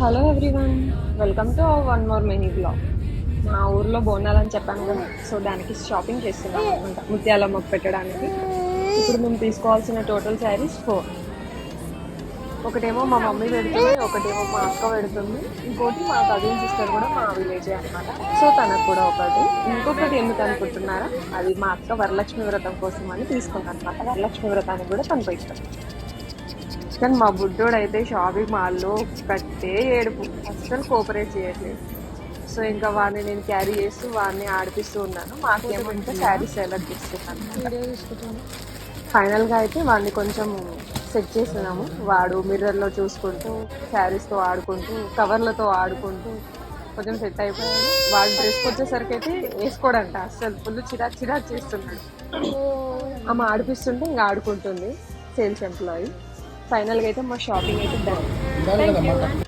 Hello everyone, welcome to one more mini blog. మా ఊర్లో బోనాలని చెప్పాను కదా, సో దానికి షాపింగ్ చేస్తున్నాం అనమాట, ముత్యాలమ్మ పెట్టడానికి. ఇప్పుడు మేము తీసుకోవాల్సిన టోటల్ శారీస్ 4. ఒకటేమో మా మమ్మీ పెడుతుంది, ఒకటేమో మా అక్క పెడుతుంది, ఇంకోటి మా కజిన్ సిస్టర్ కూడా మా విలేజే అనమాట, సో తనకు కూడా ఒకటి. ఇంకొకటి ఎందుకు అనుకుంటున్నారా, అది మా అక్క వరలక్ష్మి వ్రతం కోసం అని తీసుకున్నాను అనమాట. వరలక్ష్మి వ్రతానికి కూడా తను పోయిస్తాను. కానీ మా బుడ్డోడు అయితే షాపింగ్ మాల్లో కట్టే ఏడుపు, అస్సలు కోఆపరేట్ చేయట్లేదు. సో ఇంకా వాడిని నేను క్యారీ చేస్తూ వాడిని ఆడిపిస్తూ ఉన్నాను. మాకేమో ఇంకా శారీస్ సెలెక్ట్ చేస్తున్నాను. ఫైనల్గా అయితే వాడిని కొంచెం సెట్ చేస్తున్నాము. వాడు మిర్రర్లో చూసుకుంటూ, శారీస్తో ఆడుకుంటూ, కవర్లతో ఆడుకుంటూ కొంచెం సెట్ అయిపోయాడు. వాడు డ్రెస్కి వచ్చేసరికి అయితే వేసుకోడంట, అస్సలు ఫుల్ చిరాకు చిరాకు చేస్తున్నాడు. ఆమె ఆడిపిస్తుంటే ఇంకా ఆడుకుంటుంది. Sales employee. ఫైనల్గా అయితే మా షాపింగ్ అయితే డన్.